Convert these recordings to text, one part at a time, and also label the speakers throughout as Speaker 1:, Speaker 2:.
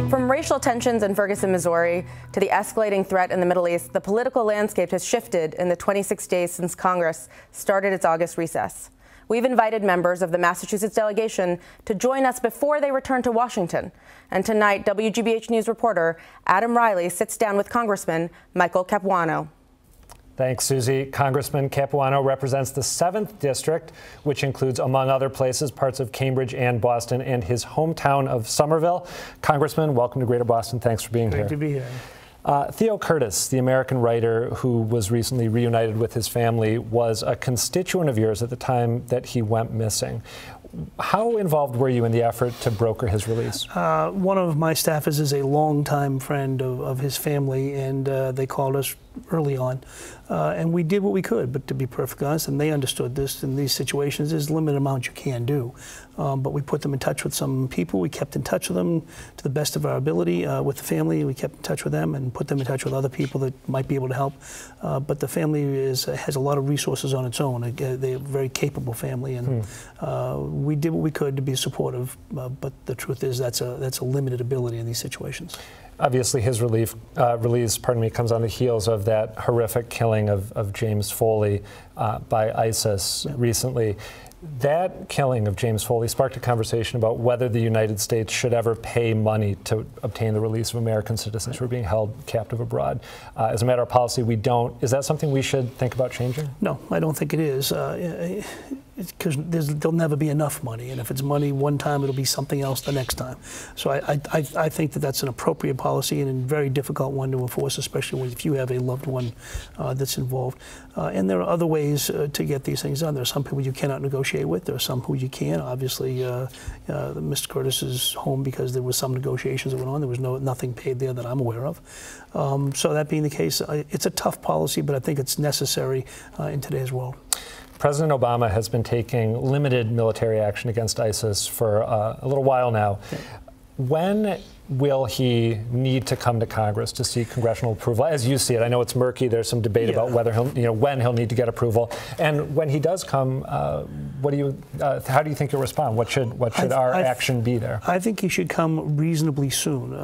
Speaker 1: From racial tensions in Ferguson, Missouri, to the escalating threat in the Middle East, the political landscape has shifted in the 26 days since Congress started its August recess. We've invited members of the Massachusetts delegation to join us before they return to Washington. And tonight, WGBH News reporter Adam Riley sits down with Congressman Michael Capuano.
Speaker 2: Thanks, Susie. Congressman Capuano represents the 7th District, which includes, among other places, parts of Cambridge and Boston, and his hometown of Somerville. Congressman, welcome to Greater Boston. Thanks for being here.
Speaker 3: Great to be here.
Speaker 2: Theo Curtis, the American writer who was recently reunited with his family, was a constituent of yours at the time that he went missing. How involved were you in the effort to broker his release?
Speaker 3: One of my staffers is a longtime friend of his family, and they called us early on, and we did what we could. But to be perfectly honest, and they understood this, in these situations, there's a limited amount you can do. But we put them in touch with some people. We kept in touch with them to the best of our ability. With the family, we kept in touch with them and put them in touch with other people that might be able to help. But the family has a lot of resources on its own. They're a very capable family, and we did what we could to be supportive. But the truth is, that's a limited ability in these situations.
Speaker 2: Obviously, his release comes on the heels of that horrific killing of James Foley by ISIS recently. That killing of James Foley sparked a conversation about whether the United States should ever pay money to obtain the release of American citizens who are being held captive abroad. As a matter of policy, we don't. Is that something we should think about changing?
Speaker 3: No, I don't think it is. Because there'll never be enough money, and if it's money one time, it'll be something else the next time. So I think that that's an appropriate policy and a very difficult one to enforce, especially if you have a loved one that's involved. And there are other ways to get these things done. There are some people you cannot negotiate with. There are some who you can. Obviously, Mr. Curtis is home because there was some negotiations that went on. There was nothing paid there that I'm aware of. So that being the case, it's a tough policy, but I think it's necessary in today's world.
Speaker 2: President Obama has been taking limited military action against ISIS for a little while now. Yeah. When will he need to come to Congress to seek congressional approval? As you see it, I know it's murky. There's some debate about whether when he'll need to get approval. And when he does come, how do you think he'll respond? What should our action be there?
Speaker 3: I think he should come reasonably soon,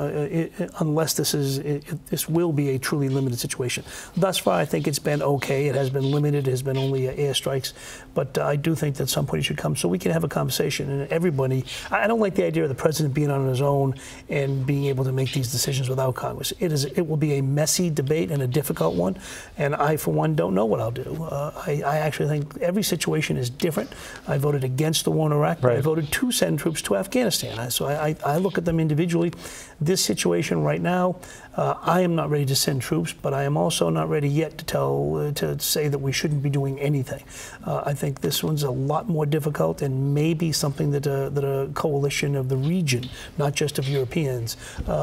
Speaker 3: unless this will be a truly limited situation. Thus far, I think it's been okay. It has been limited. It has been only airstrikes. But I do think that some point he should come so we can have a conversation. And everybody, I don't like the idea of the president being on his own and being able to make these decisions without Congress. It will be a messy debate and a difficult one, and I, for one, don't know what I'll do. I actually think every situation is different. I voted against the war in Iraq, but I voted to send troops to Afghanistan. So I look at them individually. This situation right now, I am not ready to send troops, but I am also not ready yet to say that we shouldn't be doing anything. I think this one's a lot more difficult and maybe something that a coalition of the region, not just of Europeans,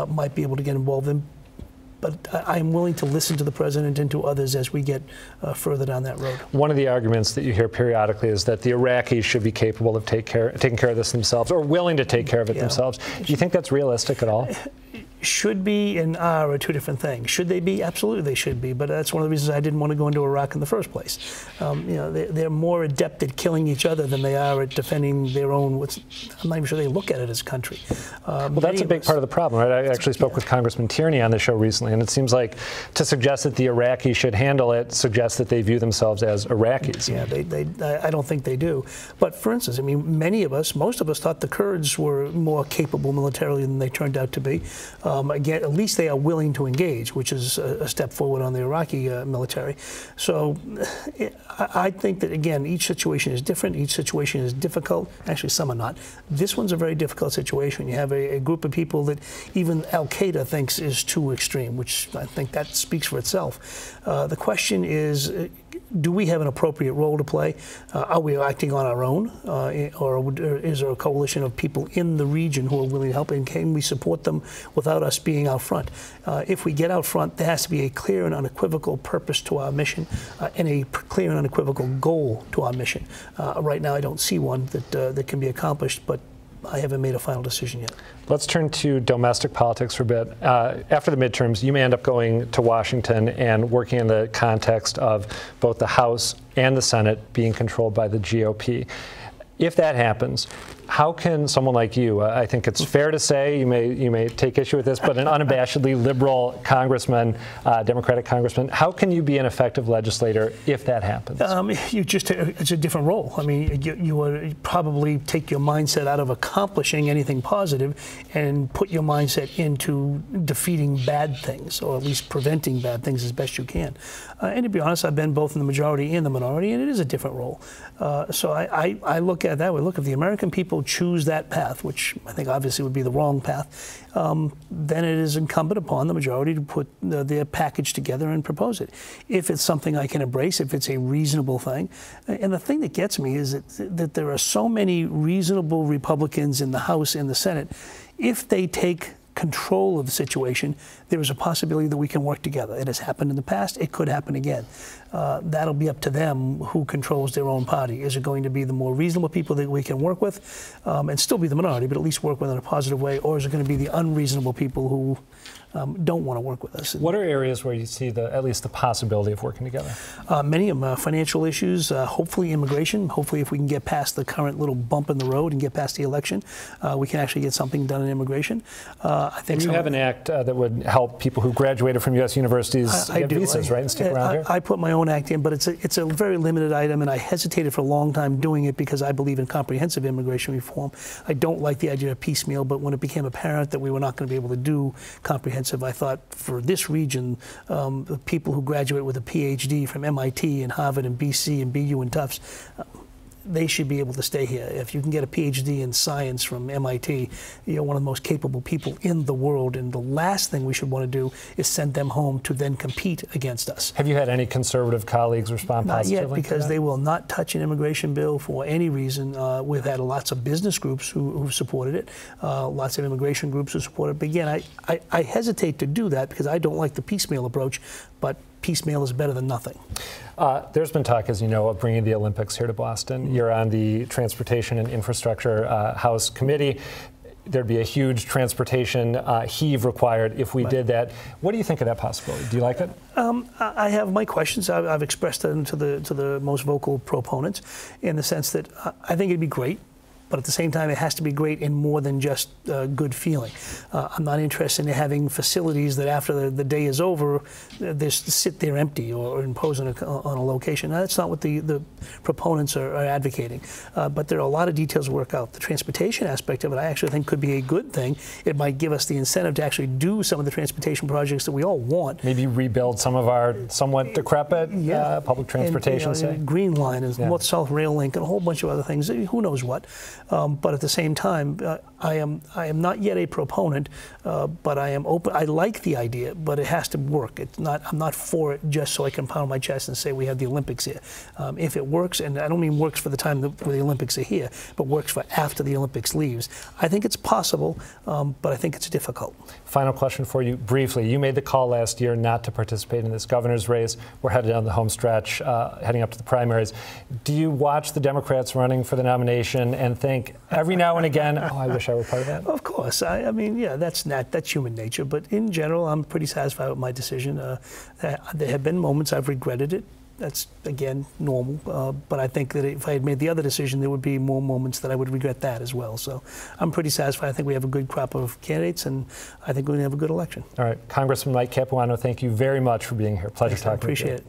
Speaker 3: might be able to get involved in. But I'm willing to listen to the president and to others as we get further down that road.
Speaker 2: One of the arguments that you hear periodically is that the Iraqis should be capable of taking care of this themselves, or willing to take care of it themselves. Do you think that's realistic at all?
Speaker 3: Should be and are two different things. Should they be? Absolutely, they should be. But that's one of the reasons I didn't want to go into Iraq in the first place. They're more adept at killing each other than they are at defending their own. I'm not even sure they look at it as a country.
Speaker 2: Well, that's a big part of the problem, right? I actually spoke with Congressman Tierney on the show recently, and it seems like to suggest that the Iraqis should handle it suggests that they view themselves as Iraqis.
Speaker 3: Yeah, I don't think they do. But for instance, I mean, most of us thought the Kurds were more capable militarily than they turned out to be. Again, at least they are willing to engage, which is a step forward on the Iraqi military. So I think that, again, each situation is different. Each situation is difficult. Actually, some are not. This one's a very difficult situation. You have a group of people that even Al-Qaeda thinks is too extreme, which I think that speaks for itself. The question is, do we have an appropriate role to play? Are we acting on our own? Or is there a coalition of people in the region who are willing to help? And can we support them without us being out front? If we get out front, there has to be a clear and unequivocal purpose to our mission and a clear and unequivocal goal to our mission. Right now, I don't see one that can be accomplished, but I haven't made a final decision yet.
Speaker 2: Let's turn to domestic politics for a bit. After the midterms, you may end up going to Washington and working in the context of both the House and the Senate being controlled by the GOP. If that happens, How can someone like you, I think it's fair to say, you may take issue with this, but an unabashedly liberal congressman, Democratic congressman, how can you be an effective legislator if that happens?
Speaker 3: It's a different role. I mean, you would probably take your mindset out of accomplishing anything positive and put your mindset into defeating bad things, or at least preventing bad things as best you can. And to be honest, I've been both in the majority and the minority, and it is a different role. So I look at it that way. Look, if the American people choose that path, which I think obviously would be the wrong path, then it is incumbent upon the majority to put their package together and propose it. If it's something I can embrace, if it's a reasonable thing. And the thing that gets me is that there are so many reasonable Republicans in the House and the Senate. If they take control of the situation, there is a possibility that we can work together. It has happened in the past. It could happen again. That'll be up to them who controls their own party. Is it going to be the more reasonable people that we can work with and still be the minority, but at least work with in a positive way, or is it going to be the unreasonable people who don't want to work with us?
Speaker 2: What are areas where you see at least the possibility of working together?
Speaker 3: Many of them, financial issues, hopefully immigration. Hopefully if we can get past the current little bump in the road and get past the election, we can actually get something done in immigration. I think
Speaker 2: you have an act that would help people who graduated from U.S. universities get visas, right, and stick around here?
Speaker 3: I put my own act in, but it's a very limited item, and I hesitated for a long time doing it because I believe in comprehensive immigration reform. I don't like the idea of piecemeal, but when it became apparent that we were not going to be able to do comprehensive, I thought for this region, the people who graduate with a PhD from MIT and Harvard and BC and BU and Tufts, they should be able to stay here. If you can get a PhD in science from MIT, you're one of the most capable people in the world, and the last thing we should want to do is send them home to then compete against us.
Speaker 2: Have you had any conservative colleagues respond positively?
Speaker 3: Not yet, because they will not touch an immigration bill for any reason. We've had lots of business groups who've supported it, lots of immigration groups who support it. But again, I hesitate to do that because I don't like the piecemeal approach, but piecemeal is better than nothing.
Speaker 2: There's been talk, as you know, of bringing the Olympics here to Boston. You're on the Transportation and Infrastructure House Committee. There'd be a huge transportation heave required if we did that. What do you think of that possibility? Do you like it?
Speaker 3: I have my questions. I've expressed them to the most vocal proponents in the sense that I think it'd be great. But at the same time, it has to be great in more than just good feeling. I'm not interested in having facilities that after the day is over, they sit there empty or imposed on a location. Now, that's not what the proponents are advocating. But there are a lot of details to work out. The transportation aspect of it, I actually think could be a good thing. It might give us the incentive to actually do some of the transportation projects that we all want.
Speaker 2: Maybe rebuild some of our somewhat decrepit public transportation, say.
Speaker 3: Green Line and North-South Rail Link and a whole bunch of other things. Who knows what. But at the same time, I am not yet a proponent, but I am open. I like the idea, but it has to work. I'm not for it just so I can pound my chest and say we have the Olympics here. If it works, and I don't mean works for the time where the Olympics are here, but works for after the Olympics leaves, I think it's possible, but I think it's difficult.
Speaker 2: Final question for you, briefly. You made the call last year not to participate in this governor's race. We're headed down the home stretch, heading up to the primaries. Do you watch the Democrats running for the nomination and think every now and again, oh, I wish I were part of that?
Speaker 3: Of course. I mean, yeah, that's human nature. But in general, I'm pretty satisfied with my decision. There have been moments I've regretted it. That's, again, normal. But I think that if I had made the other decision, there would be more moments that I would regret that as well. So I'm pretty satisfied. I think we have a good crop of candidates, and I think we're going to have a good election.
Speaker 2: All right. Congressman Mike Capuano, thank you very much for being here. Pleasure talking to you.
Speaker 3: I appreciate it.